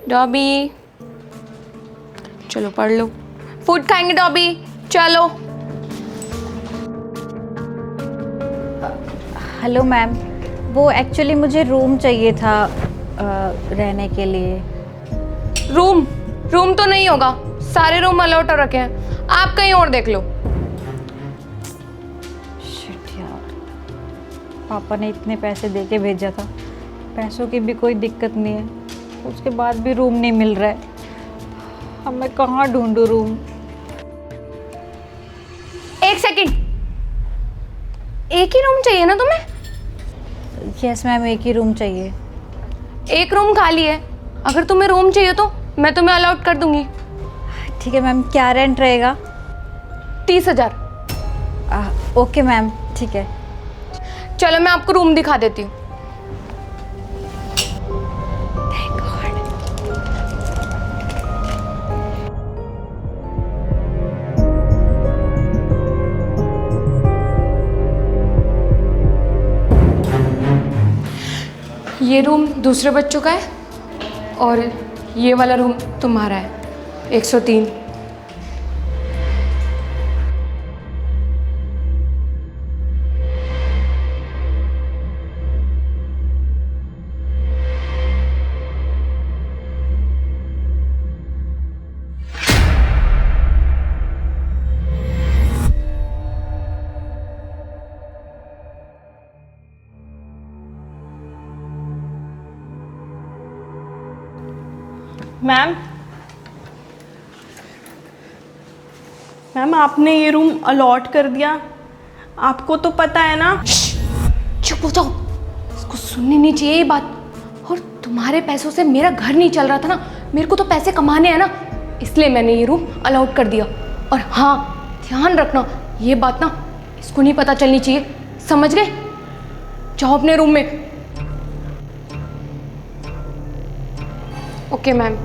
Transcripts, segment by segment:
Dobby चलो पढ़ लो। Food खाएंगे डॉबी, चलो। हेलो मैम, वो एक्चुअली मुझे रूम चाहिए था रहने के लिए। रूम तो नहीं होगा, सारे रूम अलॉट रखे हैं, आप कहीं और देख लो। शिट यार, पापा ने इतने पैसे दे के भेजा था, पैसों की भी कोई दिक्कत नहीं है, उसके बाद भी रूम नहीं मिल रहा है। अब मैं कहाँ ढूंढूं रूम? एक सेकंड, एक ही रूम चाहिए ना तुम्हें? यस मैम, एक ही रूम चाहिए। एक रूम खाली है, अगर तुम्हें रूम चाहिए तो मैं तुम्हें अलॉट कर दूंगी। ठीक है मैम, क्या रेंट रहेगा? 30,000। ओके मैम, ठीक है। चलो मैं आपको रूम दिखा देती हूँ। ये रूम दूसरे बच्चों का है और ये वाला रूम तुम्हारा है, 103। मैम आपने ये रूम अलॉट कर दिया, आपको तो पता है ना। चुप हो जाओ, इसको सुननी नहीं चाहिए ये बात। और तुम्हारे पैसों से मेरा घर नहीं चल रहा था ना, मेरे को तो पैसे कमाने हैं ना, इसलिए मैंने ये रूम अलॉट कर दिया। और हाँ, ध्यान रखना ये बात ना इसको नहीं पता चलनी चाहिए, समझ गए? जाओ अपने रूम में। Okay ma'am.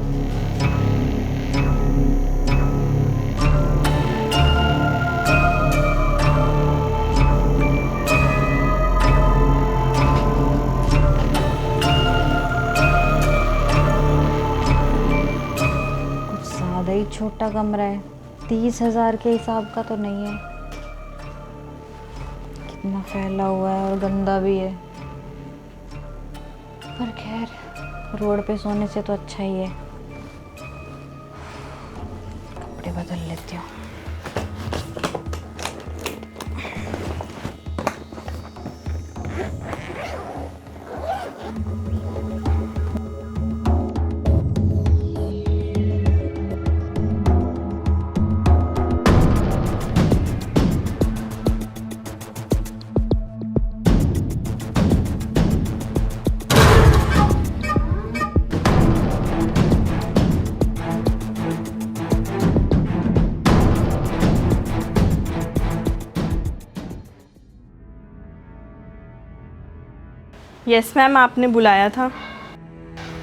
ज़्यादा ही छोटा कमरा है, 30,000 के हिसाब का तो नहीं है। कितना फैला हुआ है और गंदा भी है, पर खैर रोड पे सोने से तो अच्छा ही है। कपड़े बदल लेती हूँ। यस मैम, आपने बुलाया था।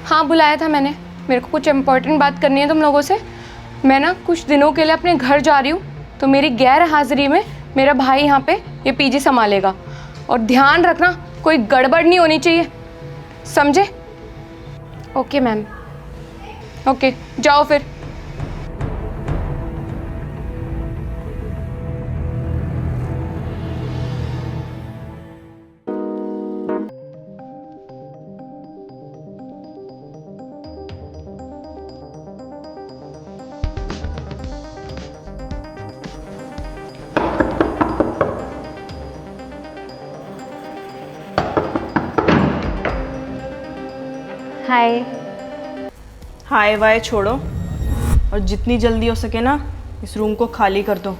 हाँ बुलाया था मैंने, मेरे को कुछ इम्पोर्टेंट बात करनी है तुम लोगों से। मैं ना कुछ दिनों के लिए अपने घर जा रही हूँ, तो मेरी गैर हाजिरी में मेरा भाई यहाँ पे ये पीजी संभालेगा। और ध्यान रखना कोई गड़बड़ नहीं होनी चाहिए, समझे? ओके मैम, ओके जाओ फिर। हाय। हाय वाय छोड़ो और जितनी जल्दी हो सके ना इस रूम को खाली कर दो।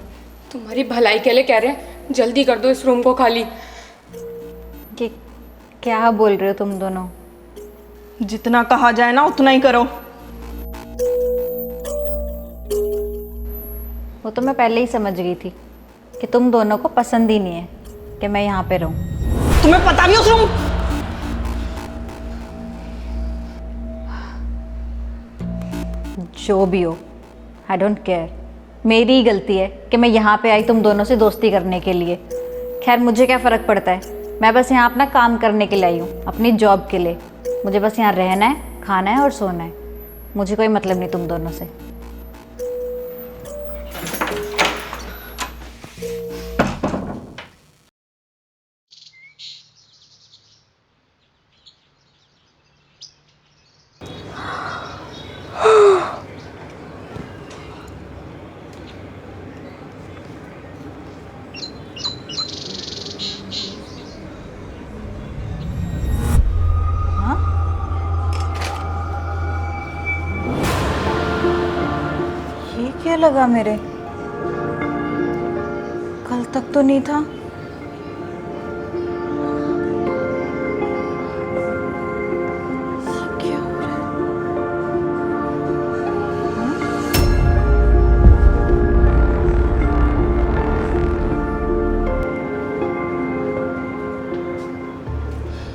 तुम्हारी भलाई के लिए कह रहे हैं, जल्दी कर दो इस रूम को खाली। कि क्या बोल रहे हो तुम दोनों? जितना कहा जाए ना उतना ही करो। वो तो मैं पहले ही समझ गई थी कि तुम दोनों को पसंद ही नहीं है कि मैं यहाँ पे रहूँ। तुम्हें पता भी उस रूम जो भी हो, आई डोंट केयर। मेरी ही गलती है कि मैं यहाँ पे आई तुम दोनों से दोस्ती करने के लिए। खैर मुझे क्या फ़र्क पड़ता है, मैं बस यहाँ अपना काम करने के लिए आई हूँ, अपनी जॉब के लिए। मुझे बस यहाँ रहना है, खाना है और सोना है। मुझे कोई मतलब नहीं तुम दोनों से। ये क्या लगा मेरे? कल तक तो नहीं था। ये क्या हो रहा है?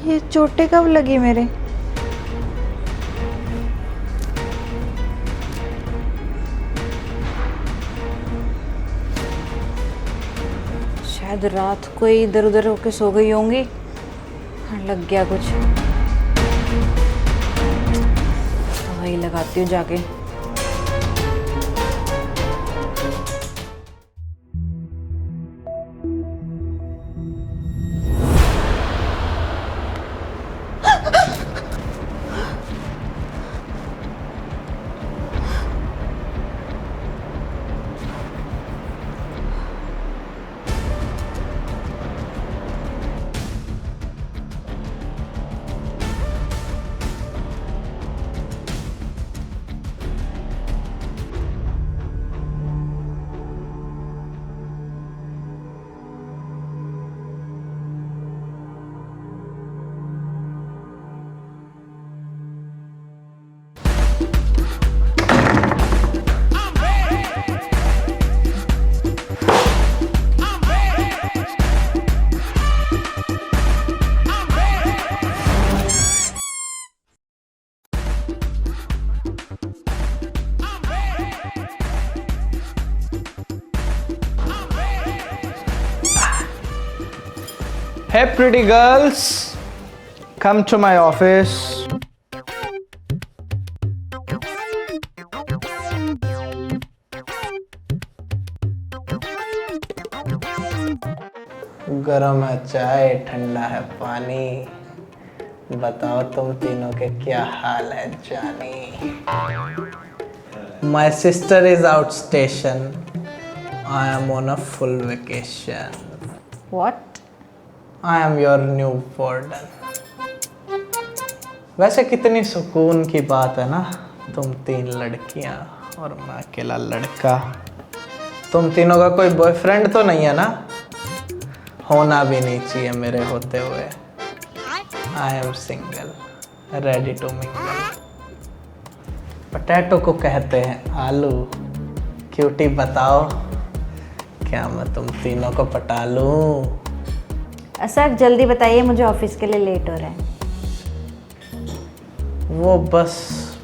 ये चोटें कब लगी मेरे? शायद रात को ही इधर उधर होके सो गई होंगी, हाँ, लग गया कुछ। दवाई लगाती हूँ जाके। Hey pretty girls, come to my office. गरम है चाय, ठंडा है पानी, बताओ तुम तीनों के क्या हाल है जानी। My sister is out station. I am on a full vacation. What? I am your new warden. वैसे कितनी सुकून की बात है ना, तुम 3 लड़कियां और मैं अकेला लड़का। तुम तीनों का कोई बॉयफ्रेंड तो नहीं है ना? होना भी नहीं चाहिए मेरे होते हुए। I am single, ready to mingle. Potato को कहते हैं आलू। क्यूटी बताओ, क्या मैं तुम तीनों को पटा लूं? सर जल्दी बताइए, मुझे ऑफिस के लिए लेट हो रहा है। वो बस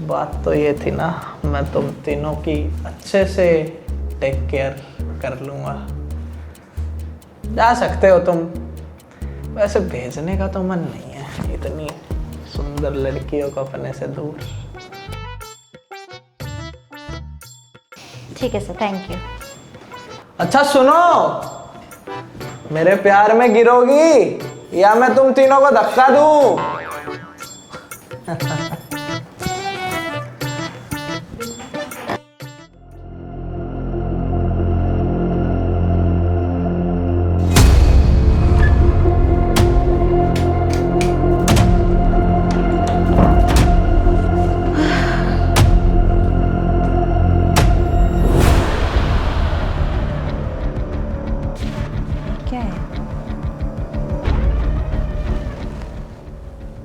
बात तो ये थी ना, मैं तुम तीनों की अच्छे से टेक केयर कर लूँगा। जा सकते हो तुम, वैसे भेजने का तो मन नहीं है इतनी सुंदर लड़कियों को अपने से दूर। ठीक है सर, थैंक यू। अच्छा सुनो, मेरे प्यार में गिरोगी या मैं तुम तीनों को धक्का दूं? क्या है?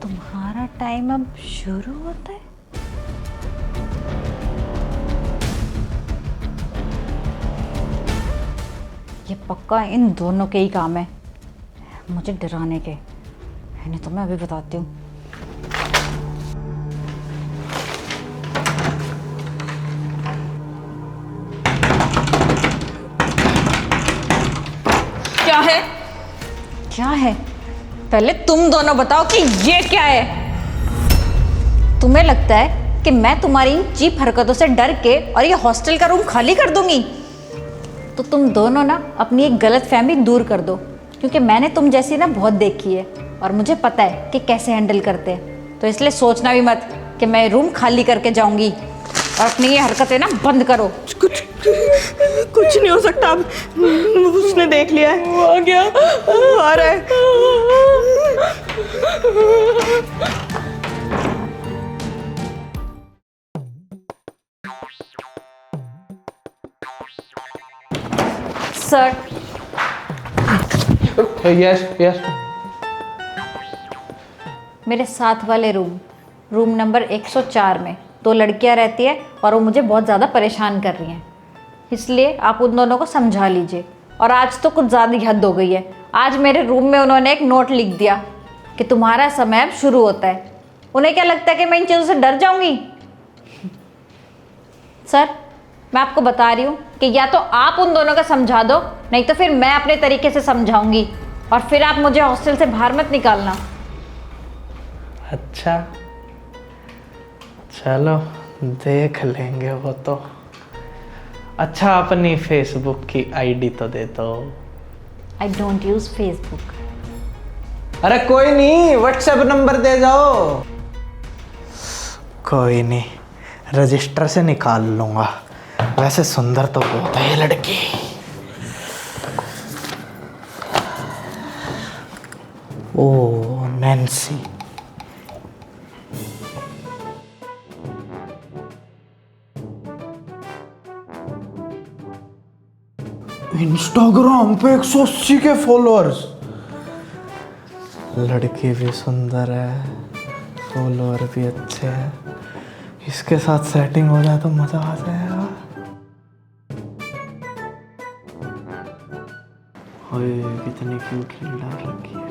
तुम्हारा टाइम अब शुरू होता है? ये पक्का इन दोनों के ही काम है, मुझे डराने के। नहीं तो मैं अभी बताती हूँ। क्या है? क्या है? पहले तुम दोनों बताओ कि ये क्या है? तुम्हें लगता है कि मैं तुम्हारी इन चीप हरकतों से डर के और ये हॉस्टल का रूम खाली कर दूंगी? तो तुम दोनों ना अपनी एक गलत फहमी दूर कर दो, क्योंकि मैंने तुम जैसी ना बहुत देखी है और मुझे पता है कि कैसे हैंडल करते हैं। तो इसलिए सोचना भी मत कि मैं रूम खाली करके जाऊंगी, और अपनी ये हरकतें ना बंद करो। कुछ नहीं हो सकता अब, उसने देख लिया है। वो आ गया, आ रहा है। Sir, yes yes. मेरे साथ वाले रूम नंबर 104 में 2 लड़कियां रहती है और वो मुझे बहुत ज़्यादा परेशान कर रही हैं, इसलिए आप उन दोनों को समझा लीजिए। और आज तो कुछ ज़्यादा ही हद हो गई है। आज मेरे रूम में उन्होंने एक नोट लिख दिया कि तुम्हारा समय अब शुरू होता है। उन्हें क्या लगता है कि मैं इन चीज़ों से डर जाऊंगी? सर, मैं आपको बता रही हूँ कि या तो आप उन दोनों का समझा दो, नहीं तो फिर मैं अपने तरीके से समझाऊंगी, और फिर आप मुझे हॉस्टल से बाहर मत निकालना। अच्छा चलो देख लेंगे वो तो। अच्छा अपनी फेसबुक की आईडी तो दे दो। I don't use Facebook. अरे कोई नहीं, व्हाट्सएप नंबर दे जाओ। कोई नहीं, रजिस्टर से निकाल लूंगा। वैसे सुंदर तो बहुत है ये लड़की। ओ नैन्सी। इंस्टाग्राम पे 180 के फॉलोअर्स। लड़की भी सुंदर है, फॉलोअर भी अच्छे हैं। इसके साथ सेटिंग हो जाए तो मजा आ जाएगा। ओए कितनी क्यूट रील डाल रखी है।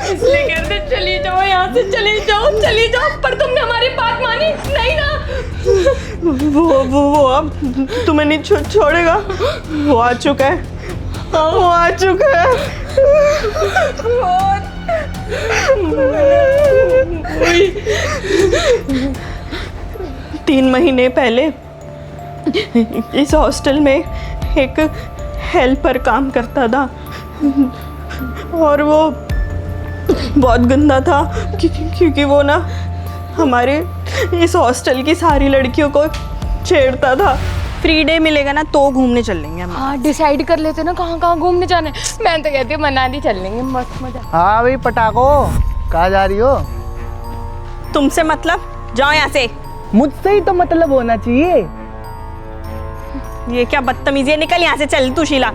इसलिए कहते चली जाओ यहाँ से, चली जाओ, पर तुमने हमारी बात मानी नहीं ना। वो अब तुम्हें नहीं छोड़ेगा। वो आ चुका है, वो आ चुका है। 3 महीने पहले इस हॉस्टल में एक हेल्पर काम करता था और वो बहुत गंदा था क्योंकि वो ना हमारे इस हॉस्टल की सारी लड़कियों को छेड़ता था। फ्री डे मिलेगा ना तो घूमने चलेंगे हम। हाँ डिसाइड कर लेते ना कहाँ कहाँ घूमने जाना है। मैं तो कहती हूँ मनाली चल लेंगे, मस्त मजा। हाँ भाई पटाखो, कहाँ जा रही हो? तुमसे मतलब? जाओ यहाँ से। मुझसे ही तो मतलब होना चाहिए। ये क्या बदतमीजी है, निकल यहाँ से। चल तू शीला।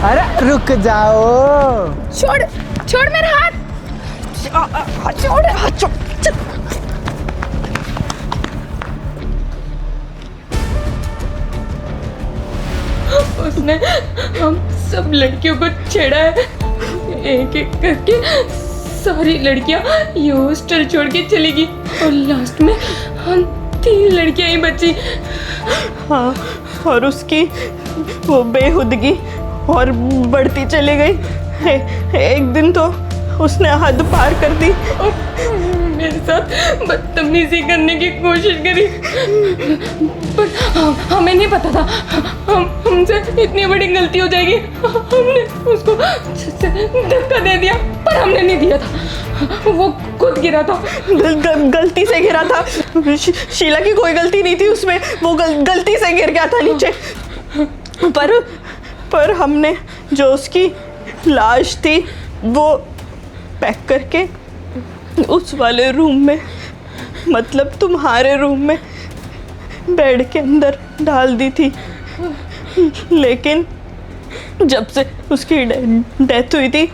अरे रुक जाओ। छोड़ मेरा हाथ, छोड़। उसने हम सब लड़कियों को छेड़ा है, एक एक करके सारी लड़कियां ये हॉस्टल छोड़ के चली गई और लास्ट में हम 3 लड़कियां ही बची। हाँ, और उसकी वो बेहुदगी और बढ़ती चली गई। एक दिन तो उसने हद पार कर दी और मेरे साथ बदतमीजी करने की कोशिश करी, पर हमें नहीं पता था हमसे इतनी बड़ी गलती हो जाएगी। हमने उसको धक्का दे दिया, पर हमने नहीं दिया था, वो खुद गिरा था। गलती से गिरा था। शीला की कोई गलती नहीं थी उसमें, वो गलती से गिर गया था नीचे। पर हमने जो उसकी लाश थी वो पैक करके उस वाले रूम में, मतलब तुम्हारे रूम में बेड के अंदर डाल दी थी। लेकिन जब से उसकी डेथ हुई थी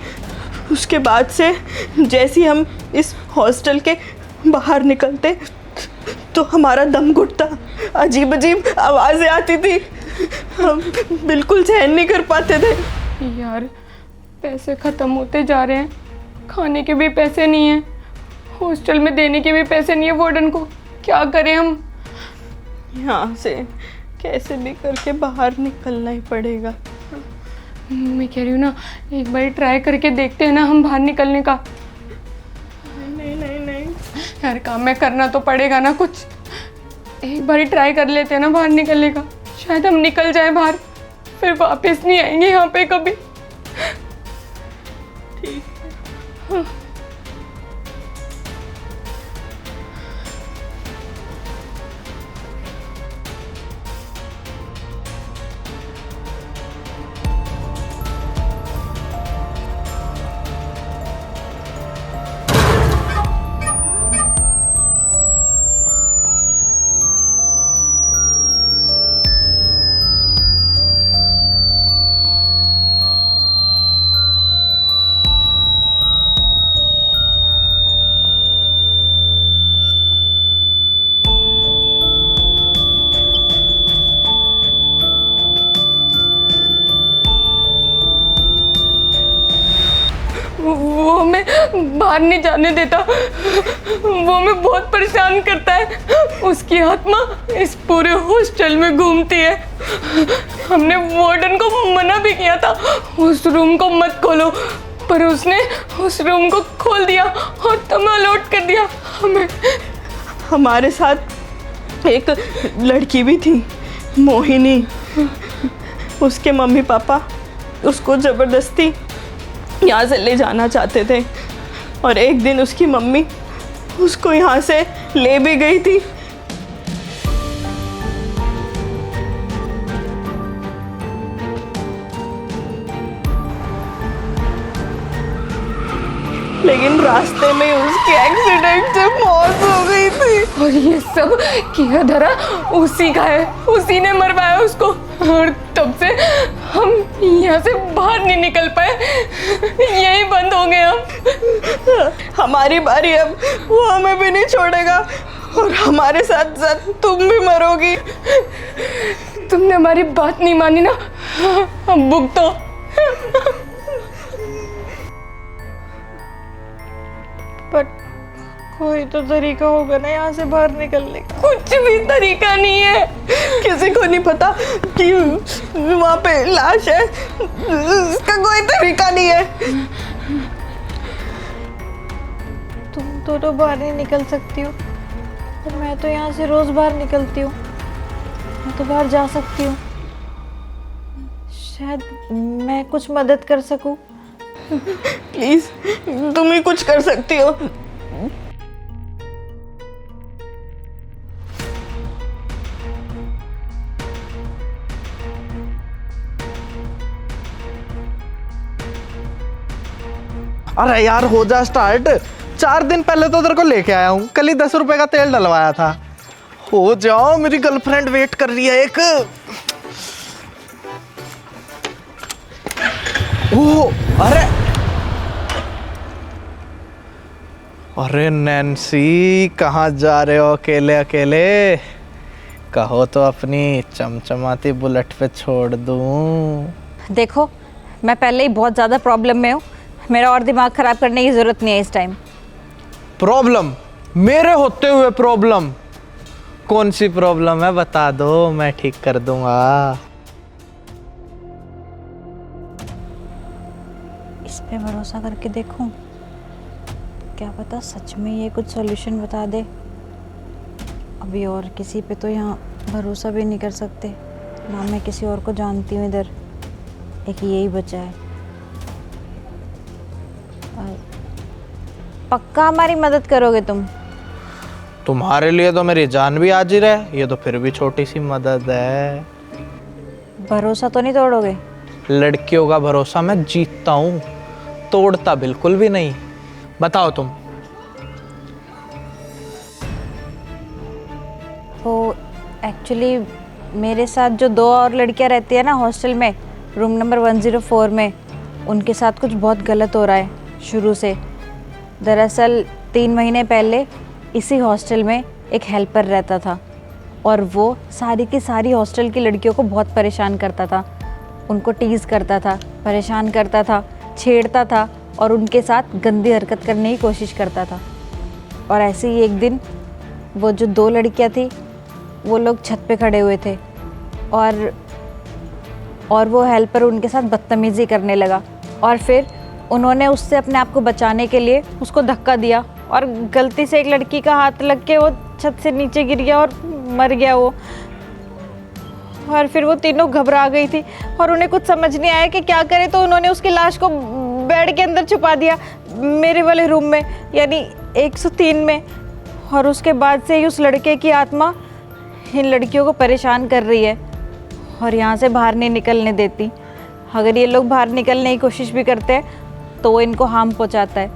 उसके बाद से जैसे ही हम इस हॉस्टल के बाहर निकलते तो हमारा दम घुटता, अजीब अजीब आवाज़ें आती थी, हम बिल्कुल सहन नहीं कर पाते थे। यार पैसे ख़त्म होते जा रहे हैं, खाने के भी पैसे नहीं हैं, हॉस्टल में देने के भी पैसे नहीं है वार्डन को, क्या करें हम? यहाँ से कैसे भी करके बाहर निकलना ही पड़ेगा। मैं कह रही हूँ ना एक बार ट्राई करके देखते हैं ना हम बाहर निकलने का। नहीं यार काम में करना तो पड़ेगा ना कुछ, एक बार ट्राई कर लेते हैं ना बाहर निकलने का, शायद हम निकल जाए बाहर, फिर वापस नहीं आएंगे यहाँ पे कभी। ठीक है। हाँ। वो हमें बाहर नहीं जाने देता, वो हमें बहुत परेशान करता है। उसकी आत्मा इस पूरे हॉस्टल में घूमती है। हमने वार्डन को मना भी किया था उस रूम को मत खोलो, पर उसने उस रूम को खोल दिया और तुम्हें अलॉट कर दिया हमें। हमारे साथ एक लड़की भी थी, मोहिनी। उसके मम्मी पापा उसको ज़बरदस्ती यहाँ से ले जाना चाहते थे और एक दिन उसकी मम्मी उसको यहाँ से ले भी गई थी। लेकिन रास्ते में उसके एक्सीडेंट से मौत हो गई थी। और ये सब किया धरा उसी का है, उसी ने मरवाया उसको। और तब से हम यहाँ से बाहर नहीं निकल पाए, यही बंद हो गए हम। हमारी बारी अब, वो हमें भी नहीं छोड़ेगा और हमारे साथ साथ तुम भी मरोगी। तुमने हमारी बात नहीं मानी ना, हम भुगतो। पर कोई तो तरीका होगा ना यहाँ से बाहर निकलने का। कुछ भी तरीका नहीं है। किसी को नहीं पता कि वहाँ पे लाश है, इसका कोई तरीका नहीं है। तुम दोनों बाहर नहीं निकल सकती हो, और मैं तो यहाँ से रोज बाहर निकलती हूँ। मैं तो बाहर जा सकती हूँ, शायद मैं कुछ मदद कर सकूँ। प्लीज तुम ही कुछ कर सकती हो। अरे यार हो जा स्टार्ट। 4 दिन पहले तो तेरे को लेके आया हूँ, कल ही 10 रुपए का तेल डलवाया था। हो जाओ, मेरी गर्लफ्रेंड वेट कर रही है एक। ओह अरे अरे नैन्सी, कहाँ जा रहे हो अकेले अकेले? कहो तो अपनी चमचमाती बुलेट पे छोड़ दूँ। देखो, मैं पहले ही बहुत ज़्यादा प्रॉब्लम में हूँ, मेरा और दिमाग ख़राब करने की ज़रूरत नहीं है इस टाइम। प्रॉब्लम? मेरे होते हुए प्रॉब्लम? कौन सी प्रॉब्लम है बता दो, मैं ठीक कर दूंगा। इस पे भरोसा करके देखूं, क्या पता सच में ये कुछ सॉल्यूशन बता दे। अभी और किसी पे तो यहाँ भरोसा भी नहीं कर सकते ना, मैं किसी और को जानती हूँ इधर, एक यही बचा है। और पक्का हमारी मदद करोगे तुम? तुम्हारे लिए तो मेरी जान भी हाजिर है, ये तो फिर भी छोटी सी मदद है। भरोसा तो नहीं तोड़ोगे? लड़कियों का भरोसा मैं जीतता हूँ, तोड़ता बिल्कुल भी नहीं। बताओ तुम। तो एक्चुअली मेरे साथ जो 2 और लड़कियां रहती है ना हॉस्टल में, रूम नंबर 104 में, उनके साथ कुछ बहुत गलत हो रहा है शुरू से। दरअसल 3 महीने पहले इसी हॉस्टल में एक हेल्पर रहता था और वो सारी की सारी हॉस्टल की लड़कियों को बहुत परेशान करता था, उनको टीज़ करता था, परेशान करता था, छेड़ता था और उनके साथ गंदी हरकत करने की कोशिश करता था। और ऐसे ही एक दिन वो जो 2 लड़कियां थी, वो लोग छत पे खड़े हुए थे और वो हेल्पर उनके साथ बदतमीज़ी करने लगा और फिर उन्होंने उससे अपने आप को बचाने के लिए उसको धक्का दिया और गलती से एक लड़की का हाथ लग के वो छत से नीचे गिर गया और मर गया वो। और फिर वो तीनों घबरा गई थी और उन्हें कुछ समझ नहीं आया कि क्या करे, तो उन्होंने उसकी लाश को बेड के अंदर छुपा दिया, मेरे वाले रूम में, यानी 103 में। और उसके बाद से ही उस लड़के की आत्मा इन लड़कियों को परेशान कर रही है और यहाँ से बाहर नहीं निकलने देती। अगर ये लोग बाहर निकलने की कोशिश भी करते हैं तो वो इनको हार्म पहुँचाता है,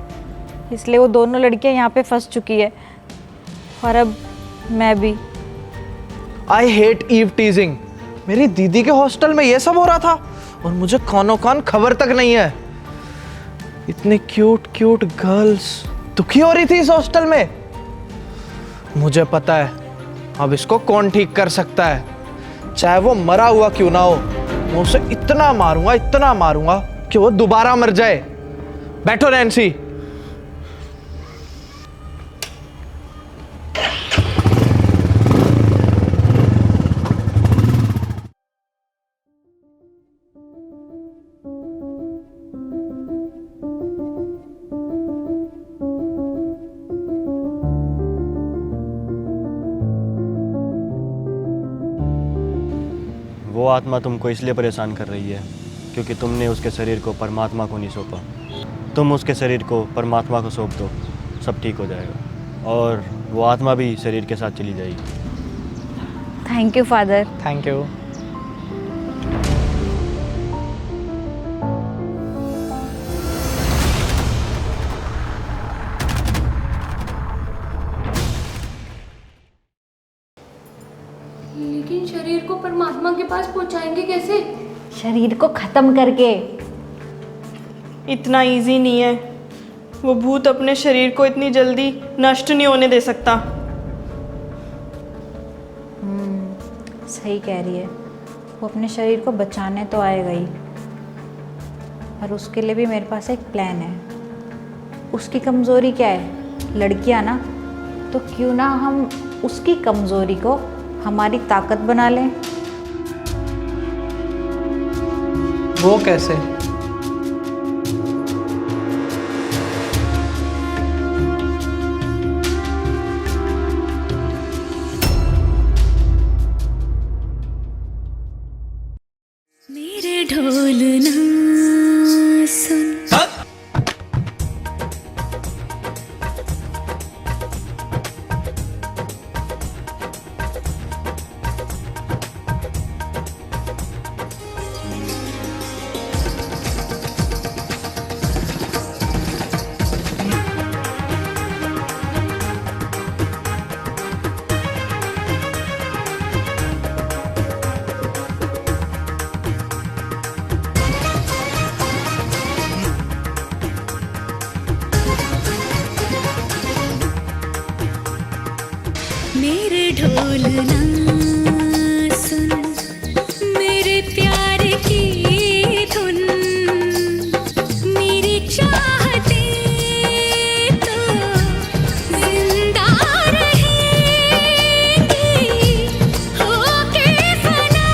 इसलिए वो दोनों लड़कियाँ यहाँ पे फंस चुकी है और अब मैं भी। I hate eve teasing. मेरी दीदी के हॉस्टल में ये सब हो रहा था और मुझे कानों कान खबर तक नहीं है। इतनी क्यूट क्यूट गर्ल्स दुखी हो रही थी इस हॉस्टल में। मुझे पता है अब इसको कौन ठीक कर सकता है, चाहे वो मरा हुआ क्यों ना हो। मैं उसे इतना मारूंगा कि वो दोबारा मर जाए। बैठो नैन्सी। वो आत्मा तुमको इसलिए परेशान कर रही है क्योंकि तुमने उसके शरीर को परमात्मा को नहीं सौंपा। तुम उसके शरीर को परमात्मा को सौंप दो, सब ठीक हो जाएगा और वो आत्मा भी शरीर के साथ चली जाएगी। Thank you father. Thank you. लेकिन शरीर को परमात्मा के पास पहुंचाएंगे कैसे? शरीर को ख़त्म करके। इतना इजी नहीं है, वो भूत अपने शरीर को इतनी जल्दी नष्ट नहीं होने दे सकता। सही कह रही है, वो अपने शरीर को बचाने तो आएगा ही, पर उसके लिए भी मेरे पास एक प्लान है। उसकी कमज़ोरी क्या है? लड़कियां ना, तो क्यों ना हम उसकी कमज़ोरी को हमारी ताकत बना लें। वो कैसे? मेरे ढोल ना सुन। मेरे ढोल ना सुन, मेरे प्यार की धुन, मेरी चाहते तो जिंदा रहेंगी होके फना।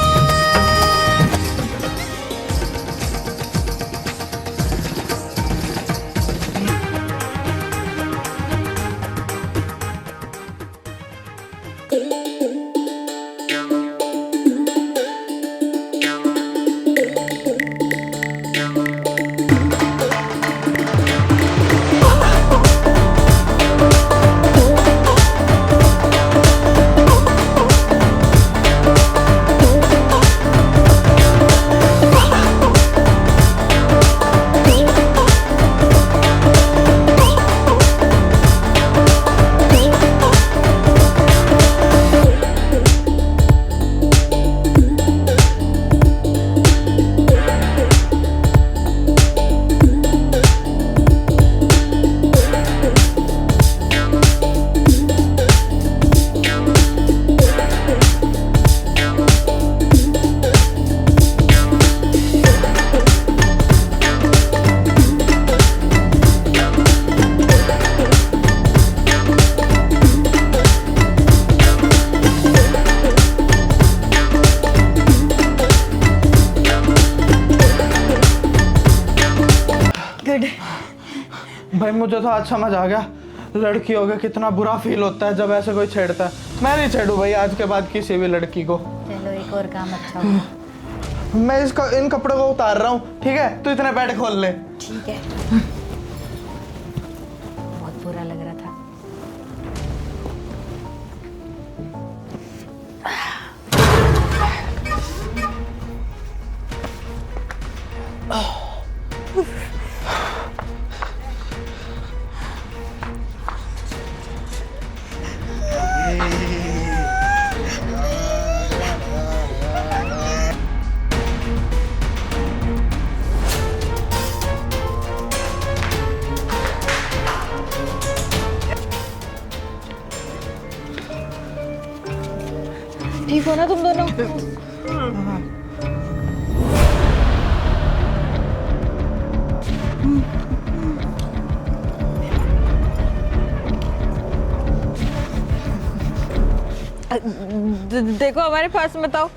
भाई मुझे तो आज समझ आ गया लड़कियों का कितना बुरा फील होता है जब ऐसे कोई छेड़ता है। मैं नहीं छेड़ू भाई आज के बाद किसी भी लड़की को। चलो एक और काम अच्छा हुआ। मैं इन कपड़ों को उतार रहा हूँ, ठीक है? तू इतने पैड खोल ले। ठीक है। बहुत बुरा लग रहा था। ठीक हो ना तुम दोनों? देखो हमारे पास मत आओ।